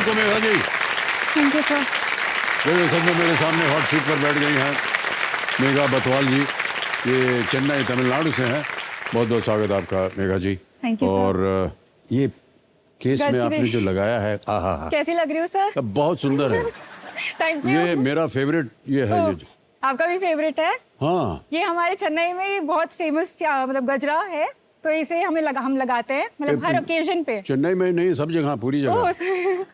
आपको Megha ji. Thank you sir. सच में मेरे सामने हॉट सीट पर बैठ गई हैं मेघा बथवाल जी। ये चेन्नई तमिलनाडु से हैं। बहुत बहुत स्वागत आपका Megha ji. Thank you sir. और ये केस में गजरे। आपने जो लगाया है, आहा, कैसी लग रही हूँ सर? बहुत सुंदर है। Thank you. ये मेरा फेवरेट ये है। ये आपका भी फेवरेट है? हाँ, ये हमारे चेन्नई में ही बहुत फेमस मतलब गजरा है, तो इसे हम लगाते हैं मतलब हर ओकेजन पे। चेन्नई में नहीं, सब जगह, पूरी जगह।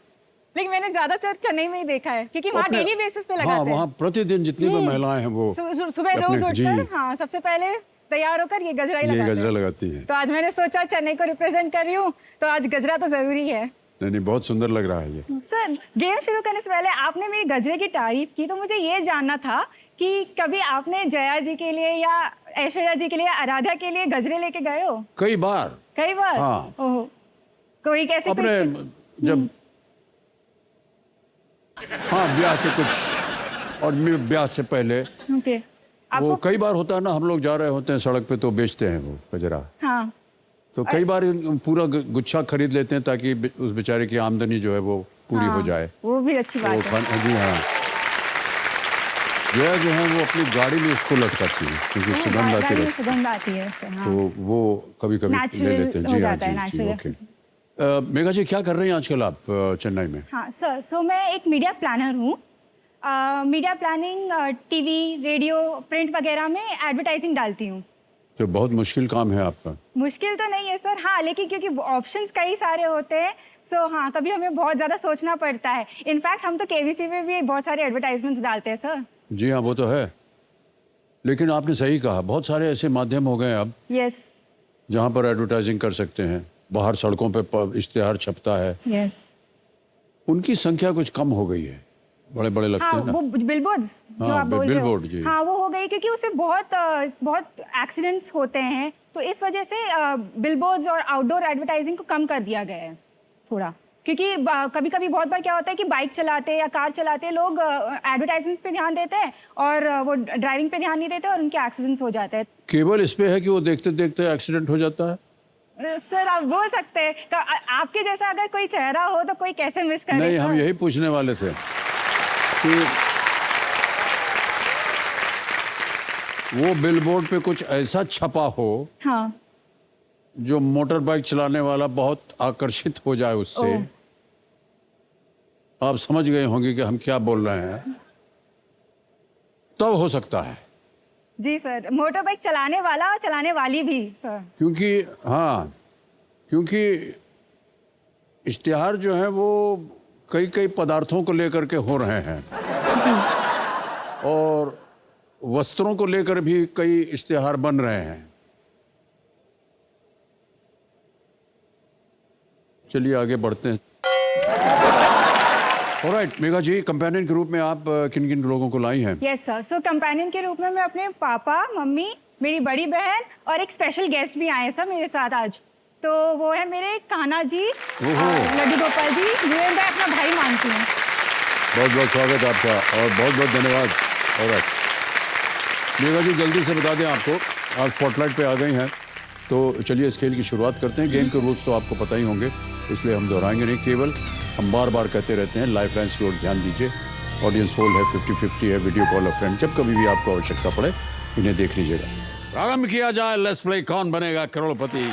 लेकिन मैंने ज्यादातर चेन्नई में ही देखा है क्योंकि वहाँ डेली बेसिस पे लगाते हाँ, हैं। वहाँ प्रतिदिन जितनी भी महिलाएं हैं वो सुबह रोज उठकर हाँ सबसे पहले तैयार होकर ये गजरा ही लगाती है। तो आज मैंने सोचा चेन्नई को रिप्रेजेंट कर रही हूँ तो आज गजरा तो जरूरी है। नहीं, बहुत सुंदर लग रहा है ये। सर, गेम शुरू करने से पहले आपने मेरी गजरे की तारीफ की, तो मुझे ये जानना था कि कभी आपने जया जी के लिए या ऐश्वर्या जी के लिए, आराध्या के लिए गजरे लेके गए हो? कई बार। हाँ। ओह, कोई कैसे अपने जब हाँ ब्याह के कुछ और ब्याह से पहले ओके। वो कई बार होता है ना, हम लोग जा रहे होते हैं सड़क पे तो बेचते हैं वो गजरा। हाँ। तो कई बार पूरा गुच्छा खरीद लेते हैं ताकि उस बेचारे की आमदनी जो है वो पूरी हो जाए। वो भी अच्छी बात है। जी हाँ। जया जो है वो अपनी गाड़ी में उसको लटकाती है क्योंकि सुगंध आती है। सुगंध आती है इससे, हाँ। तो वो कभी कभी ले लेते हैं। जी हाँ जी, ओके। मेघा जी, क्या कर रही हैं आजकल आप चेन्नई में? हाँ सर, सो मैं एक मीडिया प्लानर हूँ। Media planning TV, radio, print वगैरह में एडवर्टाइजिंग डालती हूँ। तो बहुत मुश्किल काम है आपका। मुश्किल तो नहीं है सर, हाँ, लेकिन क्योंकि ऑप्शंस कई सारे होते हैं, सो हाँ कभी हमें बहुत ज़्यादा सोचना पड़ता है। इनफैक्ट हम तो केवीसी में भी बहुत सारे एडवर्टाइजमेंट्स डालते हैं सर। जी हाँ, वो तो है, लेकिन आपने सही कहा, बहुत सारे ऐसे माध्यम हो गए अब यस जहाँ पर एडवर्टाइजिंग कर सकते हैं। बाहर सड़कों पे इश्तिहार छपता है। यस, उनकी संख्या कुछ कम हो गई है, बड़े बड़े लगते हैं ना। वो बिलबोर्ड्स जो आप बोल रहे हो, हाँ वो हो गई क्योंकि उसमें बहुत एक्सीडेंट्स होते हैं, तो इस वजह से बिलबोर्ड्स और आउटडोर एडवर्टाइजिंग को कम कर दिया गया है थोड़ा। क्योंकि कभी कभी बहुत बार क्या होता है कि बाइक चलाते या कार चलाते लोग एडवर्टाइजमेंट्स पे ध्यान देते हैं और वो ड्राइविंग पे ध्यान नहीं देते और उनके एक्सीडेंट्स हो जाते हैं। केवल इस पे है कि वो देखते देखते एक्सीडेंट हो जाता है। सर आप बोल सकते हैं, आपके जैसा अगर कोई चेहरा हो तो कोई कैसे मिस करे? नहीं, हम यही पूछने वाले थे कि वो बिलबोर्ड पे कुछ ऐसा छपा हो, हाँ, जो मोटर बाइक चलाने वाला बहुत आकर्षित हो जाए उससे। आप समझ गए होंगे कि हम क्या बोल रहे हैं। तब हो सकता है। जी सर, मोटर बाइक चलाने वाला और चलाने वाली भी सर। क्योंकि इश्तिहार जो है वो कई पदार्थों को लेकर के हो रहे हैं जी। और वस्त्रों को लेकर भी कई इश्तिहार बन रहे हैं। चलिए आगे बढ़ते हैं। ऑलराइट मेघा जी, कंपेनियन के रूप में आप किन किन लोगों को लाई हैं? यस सर, सो कंपेनियन के रूप में मैं अपने पापा, मम्मी, मेरी बड़ी बहन और एक स्पेशल गेस्ट भी आए हैं सर मेरे साथ आज। तो वो है मेरे कान्हा जी, लड्डू गोपाल जी, जिन्हें मैं अपना भाई मानती हूँ। बहुत बहुत स्वागत आपका और बहुत बहुत धन्यवाद। ऑलराइट मेघा जी, जल्दी से बता दें, आपको आप स्पॉटलाइट पे आ गई हैं, तो चलिए इस खेल की शुरुआत करते हैं। गेम के रूल्स तो आपको पता ही होंगे, इसलिए हम दोहराएंगे नहीं। केवल हम बार बार कहते रहते हैं, लाइफ लाइन्स की ओर ध्यान दीजिए। ऑडियंस पोल है, 50-50 है, वीडियो कॉल और फ्रेंड, जब कभी भी आपको आवश्यकता पड़े इन्हें देख लीजिएगा। प्रारंभ किया जाए, लेट्स प्ले कौन बनेगा करोड़पति।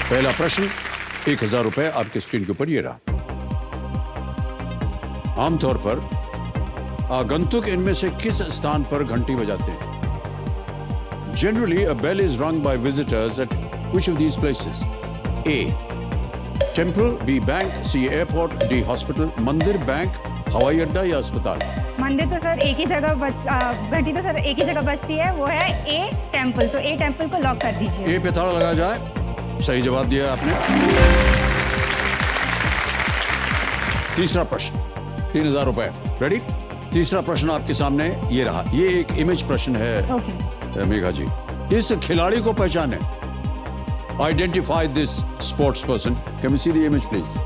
पहला प्रश्न, 1000 रुपए आपके स्क्रीन के ऊपर ये रहा। आमतौर पर आगंतुक इनमें से किस स्थान पर घंटी बजाते हैं? Generally, a bell is rung by visitors at which of these places? A. Temple, B. Bank, C. Airport, D. Hospital. मंदिर, बैंक, हवाई अड्डा या अस्पताल? मंदिर तो सर एक ही जगह घंटी तो सर एक ही जगह बजती है, वो है ए टेम्पल। तो ए टेम्पल को लॉक कर दीजिए। ए पे ताला लगाया जाए। सही जवाब दिया आपने। तीसरा प्रश्न, 3000 रुपए। रेडी? तीसरा प्रश्न आपके सामने ये रहा। ये एक इमेज प्रश्न है मेघा जी। इस खिलाड़ी को पहचाने। Identify this sports person. Can we see the image please?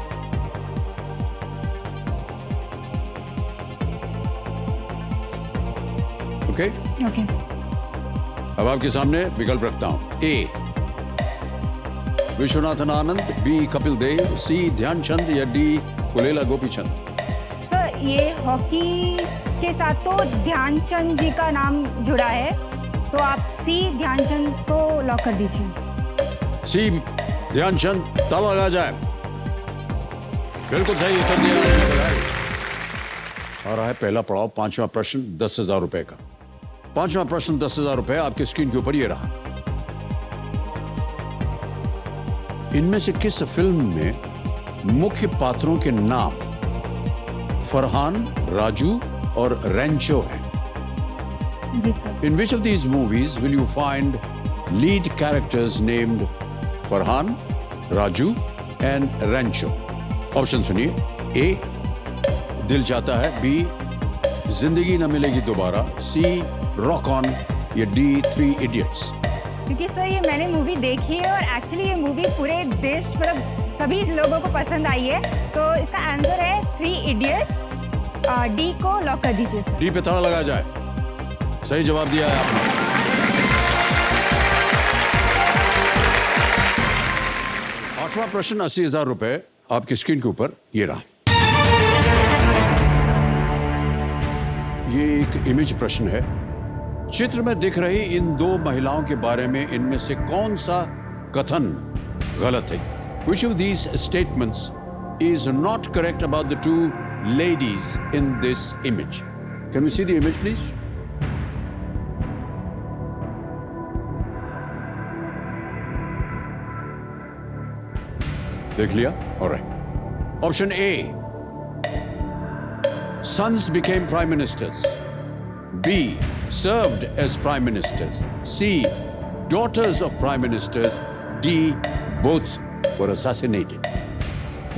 Okay, अब आपके सामने विकल्प रखता हूं। A, Viswanathan Anand, B Kapil Dev, C Dhyanchand या डी कुलेला गोपीचंद? सर ये हॉकी के साथ तो ध्यानचंद जी का नाम जुड़ा है, तो आप सी ध्यानचंद को लॉक कर दीजिए। सी ध्यानचंद, ताला लगा जाए। बिल्कुल सही उत्तर दिया आपने। आ रहा है पहला पड़ाव, पांचवा प्रश्न 10,000 रुपए का। पांचवा प्रश्न 10,000 रुपए आपके स्क्रीन के ऊपर ये रहा। इनमें से किस फिल्म में मुख्य पात्रों के नाम फरहान, राजू और रेंचो है? जी sir. In which of these movies will you find lead characters named Farhan, Raju and Rancho? Option सुनिए। ए दिल चाहता है, बी जिंदगी न मिलेगी दोबारा, सी रॉक ऑन या डी 3 इडियट्स? क्योंकि सर ये मैंने मूवी देखी है और एक्चुअली ये मूवी पूरे देश मतलब सभी लोगों को पसंद आई है, तो इसका आंसर है 3 इडियट्स। डी को लॉक कर दीजिए सर। डी पे ताला लगाया जाए। सही जवाब दिया है आपने। आठवां प्रश्न 80,000 रुपए आपकी स्क्रीन के ऊपर ये रहा। ये एक इमेज प्रश्न है। चित्र में दिख रही इन दो महिलाओं के बारे में इनमें से कौन सा कथन गलत है? Which of these statements is not correct about the two ladies in this image? Can we see the image, please? देख लिया? All right. Option A. Sons became prime ministers. B. Served as prime ministers. C. Daughters of prime ministers. D. Both were assassinated.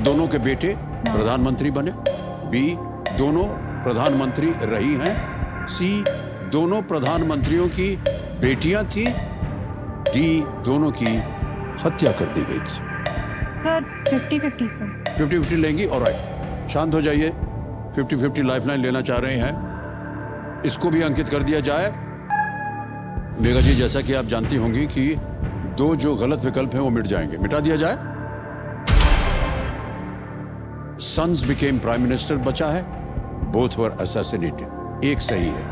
दोनों के बेटे प्रधानमंत्री बने। B दोनों प्रधानमंत्री रही हैं। सी दोनों प्रधानमंत्रियों की बेटियां थी। डी दोनों की हत्या कर दी गई थी। Sir 50-50 sir. 50-50 लेंगी? ऑलराइट, शांत हो जाइए। 50-50 लाइफलाइन लेना चाह रहे हैं, इसको भी अंकित कर दिया जाए। मेघा जी, जैसा कि आप जानती होंगी कि दो जो गलत विकल्प हैं वो मिट जाएंगे, मिटा दिया जाए। सन्स बिकेम प्राइम मिनिस्टर बचा है, बोथ वर असैसिनेटेड, एक सही है।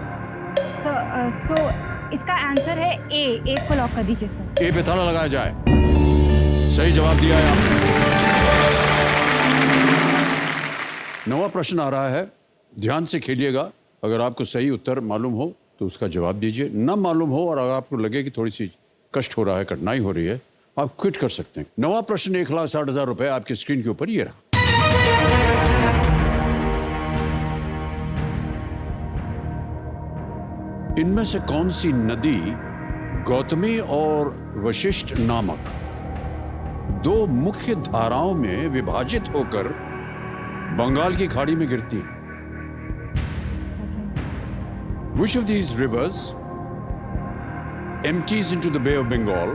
सो इसका आंसर है ए। एक को लॉक कर दीजिए सर। ए पे ताला लगाया जाए। सही जवाब दिया है आपने। नवा प्रश्न आ रहा है, ध्यान से खेलिएगा। अगर आपको सही उत्तर मालूम हो तो उसका जवाब दीजिए, न मालूम हो और अगर आपको लगे कि थोड़ी सी कष्ट हो रहा है, कठिनाई हो रही है, आप क्विट कर सकते हैं। नवा प्रश्न 1,60,000 रुपए आपकी स्क्रीन के ऊपर ये रहा। इनमें से कौन सी नदी गौतमी और वशिष्ठ नामक दो मुख्य धाराओं में विभाजित होकर बंगाल की खाड़ी में गिरती है? Which of these rivers empties into the Bay of Bengal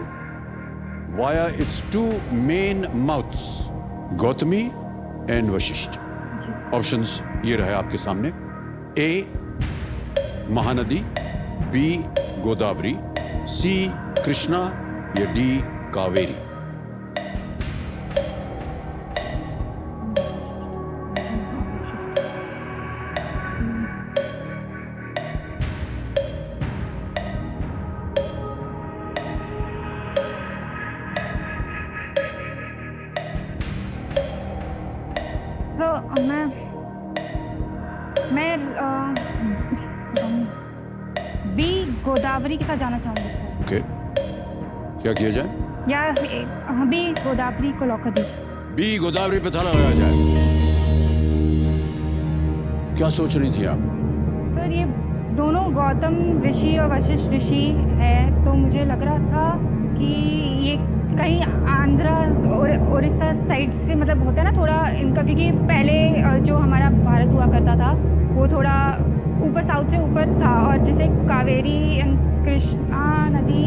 via its two main mouths, Gautami and Vashisht? Options ये रहे आपके सामने। A Mahanadi, B Godavari, C Krishna या D कावेरी? मैं बी गोदावरी के साथ जाना चाहूंगी सर। ओके, क्या किया जाए? या बी गोदावरी को लॉक कर दीजिए। बी गोदावरी पे ताला लगाया जाए। क्या सोच रही थी आप? सर ये दोनों गौतम ऋषि और वशिष्ठ ऋषि है, तो मुझे लग रहा था कि ये कहीं आंध्रा और उड़ीसा साइड से मतलब होता है ना थोड़ा इनका, क्योंकि पहले जो हमारा भारत हुआ करता था वो थोड़ा ऊपर साउथ से ऊपर था, और जैसे कावेरी एंड कृष्णा नदी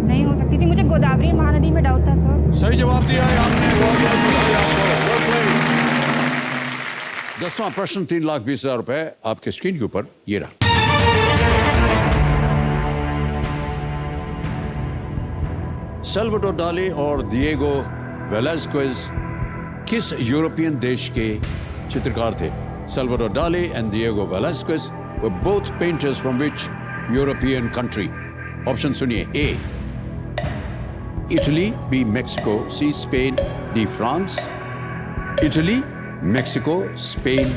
नहीं हो सकती थी। मुझे गोदावरी महानदी में डाउट था सर। सही जवाब दिया है आपने। 10वां प्रश्न 3,20,000 रुपए आपके स्क्रीन के ऊपर ये रहा। सल्वाडोर डाली और डिएगो वेलास्क्विज किस यूरोपियन देश के चित्रकार थे? Salvador Dali and Diego Velazquez were both painters from which European country? Option सुनिए। A Italy, B Mexico, C Spain, D France. Italy, Mexico, Spain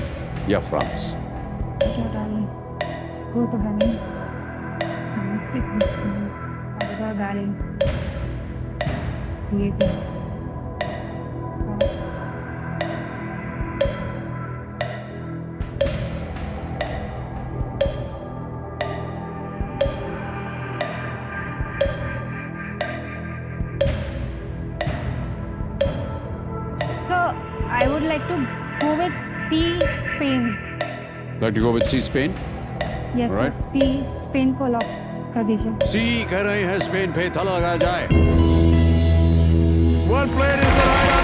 या France? So I would like to go with C, Spain. Like to go with C, Spain? Yes, Alright. sir, C, Spain को lock कर दीजिए। सी कह रहे हैं Spain पे, ताला लगाया जाए। Well played is the right